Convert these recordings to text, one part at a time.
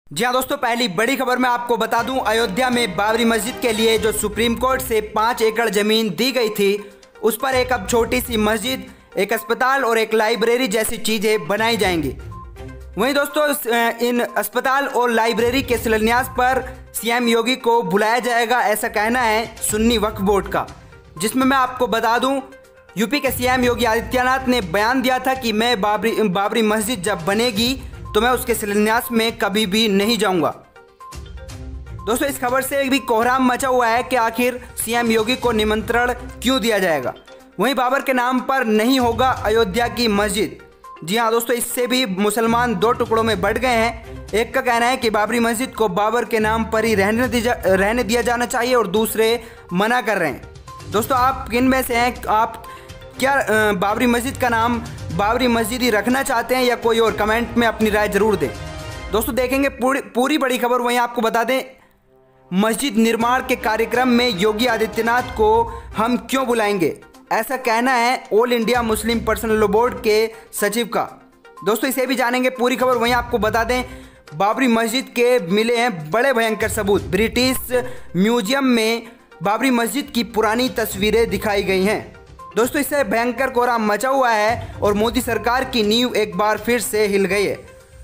जी हाँ दोस्तों, पहली बड़ी खबर मैं आपको बता दूं, अयोध्या में बाबरी मस्जिद के लिए जो सुप्रीम कोर्ट से 5 एकड़ जमीन दी गई थी, उस पर एक अब छोटी सी मस्जिद, एक अस्पताल और एक लाइब्रेरी जैसी चीजें बनाई जाएंगी। वहीं दोस्तों, इन अस्पताल और लाइब्रेरी के शिलान्यास पर सीएम योगी को बुलाया जाएगा, ऐसा कहना है सुन्नी वक्फ बोर्ड का। जिसमें मैं आपको बता दूं, यूपी के सीएम योगी आदित्यनाथ ने बयान दिया था कि मैं बाबरी मस्जिद जब बनेगी तो मैं उसके शिलान्यास में कभी भी नहीं जाऊंगा। दोस्तों, इस खबर से भी कोहराम मचा हुआ है कि आखिर सीएम योगी को निमंत्रण क्यों दिया जाएगा। वहीं बाबर के नाम पर नहीं होगा अयोध्या की मस्जिद। जी हाँ दोस्तों, इससे भी मुसलमान दो टुकड़ों में बंट गए हैं। एक का कहना है कि बाबरी मस्जिद को बाबर के नाम पर ही रहने दिया जाना चाहिए और दूसरे मना कर रहे हैं। दोस्तों, आप किन में से हैं? आप क्या बाबरी मस्जिद का नाम बाबरी मस्जिद ही रखना चाहते हैं या कोई और? कमेंट में अपनी राय जरूर दें। दोस्तों, देखेंगे पूरी बड़ी खबर। वहीं आपको बता दें, मस्जिद निर्माण के कार्यक्रम में योगी आदित्यनाथ को हम क्यों बुलाएंगे, ऐसा कहना है all India Muslim personal law board के सचिव का। दोस्तों, इसे भी जानेंगे पूरी खबर। वहीं आपको बता दें, बाबरी मस्जिद के मिले हैं बड़े भयंकर सबूत। ब्रिटिश म्यूजियम में बाबरी मस्जिद की पुरानी तस्वीरें दिखाई गई हैं। दोस्तों, इससे भयंकर कोहराम मचा हुआ है और मोदी सरकार की नींव एक बार फिर से हिल गई है।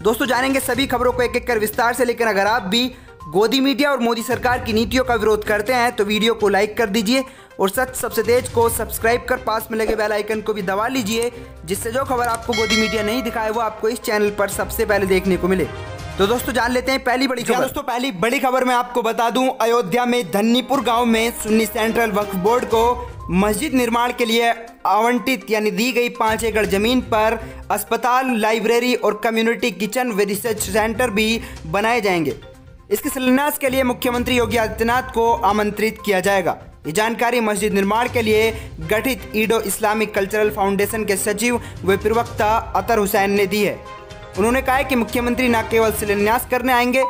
दोस्तों, जानेंगे सभी खबरों को एक एक कर विस्तार से। लेकिन अगर आप भी गोदी मीडिया और मोदी सरकार की नीतियों का विरोध करते हैं तो वीडियो को लाइक कर दीजिए और सच सबसे तेज को सब्सक्राइब कर पास में लगे बेल आइकन को भी दबा लीजिए, जिससे जो खबर आपको गोदी मीडिया नहीं दिखाए वो आपको इस चैनल पर सबसे पहले देखने को मिले। तो दोस्तों, जान लेते हैं पहली बड़ी खबर। दोस्तों, पहली बड़ी खबर मैं आपको बता दूं, अयोध्या में धन्नीपुर गांव में सुन्नी सेंट्रल वक्फ बोर्ड को मस्जिद निर्माण के लिए आवंटित यानी दी गई 5 एकड़ जमीन पर अस्पताल, लाइब्रेरी और कम्युनिटी किचन व रिसर्च सेंटर भी बनाए जाएंगे। इसके शिलान्यास के लिए मुख्यमंत्री योगी आदित्यनाथ को आमंत्रित किया जाएगा। ये जानकारी मस्जिद निर्माण के लिए गठित ईडो इस्लामिक कल्चरल फाउंडेशन के सचिव व प्रवक्ता अतर हुसैन ने दी है। उन्होंने कहा है कि मुख्यमंत्री न केवल शिलान्यास करने आएंगे,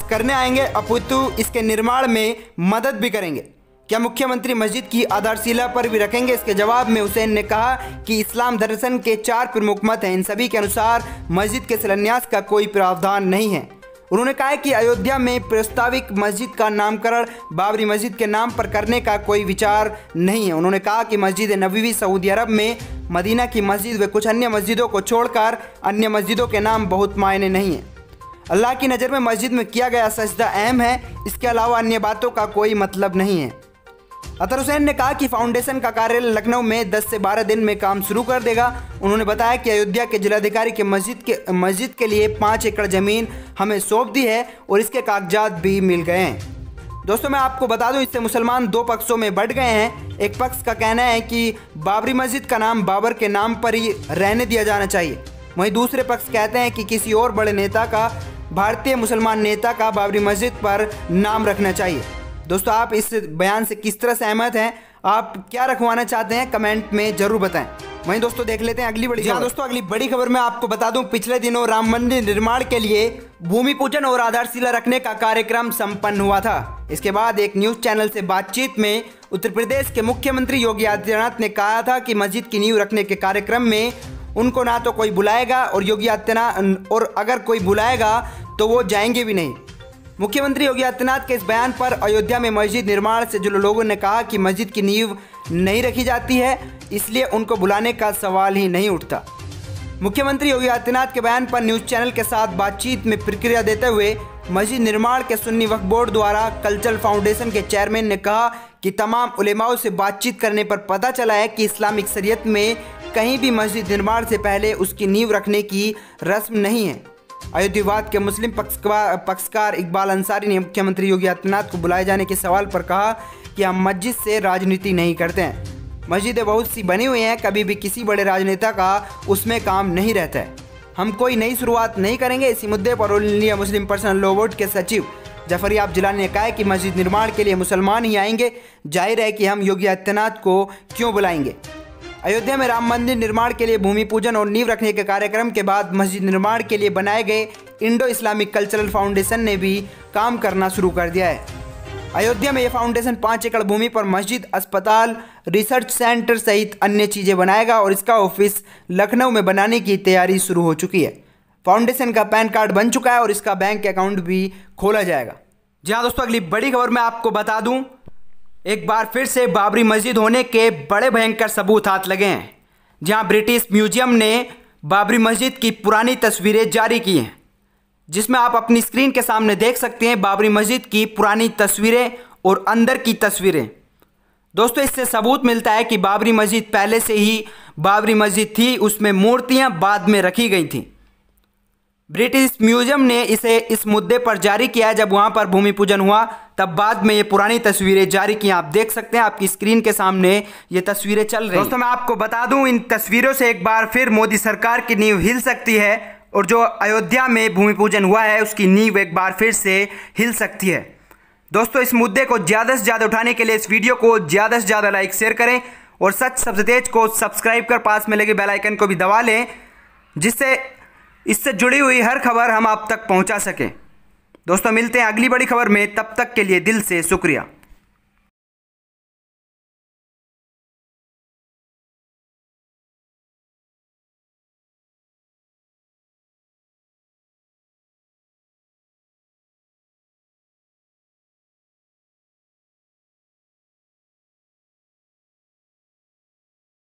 करने आएंगे अपितु इसके निर्माण में मदद भी करेंगे। क्या मुख्यमंत्री मस्जिद की आधारशिला पर भी रखेंगे? इसके जवाब में हुसैन ने कहा कि इस्लाम दर्शन के 4 प्रमुख मत हैं, इन सभी के अनुसार मस्जिद के शिलान्यास का कोई प्रावधान नहीं है। उन्होंने कहा कि अयोध्या में प्रस्तावित मस्जिद का नामकरण बाबरी मस्जिद के नाम पर करने का कोई विचार नहीं है। उन्होंने कहा कि मस्जिद नबवी सऊदी अरब में मदीना की मस्जिद व कुछ अन्य मस्जिदों को छोड़कर अन्य मस्जिदों के नाम बहुत मायने नहीं है। अल्लाह की नज़र में मस्जिद में किया गया सजदा अहम है, इसके अलावा अन्य बातों का कोई मतलब नहीं है। अतर हुसैन ने कहा कि फाउंडेशन का कार्यालय लखनऊ में 10 से 12 दिन में काम शुरू कर देगा। उन्होंने बताया कि अयोध्या के जिलाधिकारी के मस्जिद के लिए 5 एकड़ जमीन हमें सौंप दी है और इसके कागजात भी मिल गए हैं। दोस्तों, मैं आपको बता दूं, इससे मुसलमान दो पक्षों में बंट गए हैं। एक पक्ष का कहना है कि बाबरी मस्जिद का नाम बाबर के नाम पर ही रहने दिया जाना चाहिए। वहीं दूसरे पक्ष कहते हैं कि किसी और बड़े नेता का, भारतीय मुसलमान नेता का बाबरी मस्जिद पर नाम रखना चाहिए। दोस्तों, आप इस बयान से किस तरह सहमत हैं? आप क्या रखवाना चाहते हैं? कमेंट में जरूर बताएं। वहीं दोस्तों, देख लेते हैं अगली बड़ी खबर। दोस्तों, अगली बड़ी खबर मैं आपको बता दूं, पिछले दिनों राम मंदिर निर्माण के लिए भूमि पूजन और आधारशिला रखने का कार्यक्रम संपन्न हुआ था। इसके बाद एक न्यूज चैनल से बातचीत में उत्तर प्रदेश के मुख्यमंत्री योगी आदित्यनाथ ने कहा था कि मस्जिद की नींव रखने के कार्यक्रम में उनको ना तो कोई बुलाएगा और अगर कोई बुलाएगा तो वो जाएंगे भी नहीं। मुख्यमंत्री योगी आदित्यनाथ के इस बयान पर अयोध्या में मस्जिद निर्माण से जुड़े लोगों ने कहा कि मस्जिद की नींव नहीं रखी जाती है, इसलिए उनको बुलाने का सवाल ही नहीं उठता। मुख्यमंत्री योगी आदित्यनाथ के बयान पर न्यूज चैनल के साथ बातचीत में प्रतिक्रिया देते हुए मस्जिद निर्माण के सुन्नी वक्फ बोर्ड द्वारा कल्चरल फाउंडेशन के चेयरमैन ने कहा कि तमाम उलेमाओं से बातचीत करने पर पता चला है कि इस्लामिक शरीयत में कहीं भी मस्जिद निर्माण से पहले उसकी नींव रखने की रस्म नहीं है। अयोध्यावाद के मुस्लिम पक्षकार इकबाल अंसारी ने मुख्यमंत्री योगी आदित्यनाथ को बुलाए जाने के सवाल पर कहा कि हम मस्जिद से राजनीति नहीं करते हैं। मस्जिदें बहुत सी बनी हुई हैं, कभी भी किसी बड़े राजनेता का उसमें काम नहीं रहता है। हम कोई नई शुरुआत नहीं करेंगे। इसी मुद्दे पर all India Muslim personal law board के सचिव जफरयाब जिलानी ने कहा कि मस्जिद निर्माण के लिए मुसलमान ही आएंगे, जाहिर है कि हम योगी आदित्यनाथ को क्यों बुलाएंगे। अयोध्या में राम मंदिर निर्माण के लिए भूमि पूजन और नींव रखने के कार्यक्रम के बाद मस्जिद निर्माण के लिए बनाए गए इंडो इस्लामिक कल्चरल फाउंडेशन ने भी काम करना शुरू कर दिया है। अयोध्या में यह फाउंडेशन 5 एकड़ भूमि पर मस्जिद, अस्पताल, रिसर्च सेंटर सहित अन्य चीजें बनाएगा और इसका ऑफिस लखनऊ में बनाने की तैयारी शुरू हो चुकी है। फाउंडेशन का पैन कार्ड बन चुका है और इसका बैंक अकाउंट भी खोला जाएगा। जी हाँ दोस्तों, अगली बड़ी खबर मैं आपको बता दूं, एक बार फिर से बाबरी मस्जिद होने के बड़े भयंकर सबूत हाथ लगे हैं। जहां ब्रिटिश म्यूजियम ने बाबरी मस्जिद की पुरानी तस्वीरें जारी की हैं, जिसमें आप अपनी स्क्रीन के सामने देख सकते हैं बाबरी मस्जिद की पुरानी तस्वीरें और अंदर की तस्वीरें। दोस्तों, इससे सबूत मिलता है कि बाबरी मस्जिद पहले से ही बाबरी मस्जिद थी, उसमें मूर्तियां बाद में रखी गई थी। ब्रिटिश म्यूजियम ने इसे इस मुद्दे पर जारी किया जब वहां पर भूमि पूजन हुआ, तब बाद में ये पुरानी तस्वीरें जारी की। आप देख सकते हैं, आपकी स्क्रीन के सामने ये तस्वीरें चल रही हैं। दोस्तों, मैं आपको बता दूं, इन तस्वीरों से एक बार फिर मोदी सरकार की नींव हिल सकती है और जो अयोध्या में भूमि पूजन हुआ है उसकी नींव एक बार फिर से हिल सकती है। दोस्तों, इस मुद्दे को ज़्यादा से ज़्यादा उठाने के लिए इस वीडियो को ज़्यादा से ज़्यादा लाइक शेयर करें और सच सबसे तेज को सब्सक्राइब कर पास में लगे बेल आइकन को भी दबा लें, जिससे इससे जुड़ी हुई हर खबर हम आप तक पहुंचा सकें। दोस्तों, मिलते हैं अगली बड़ी खबर में, तब तक के लिए दिल से शुक्रिया।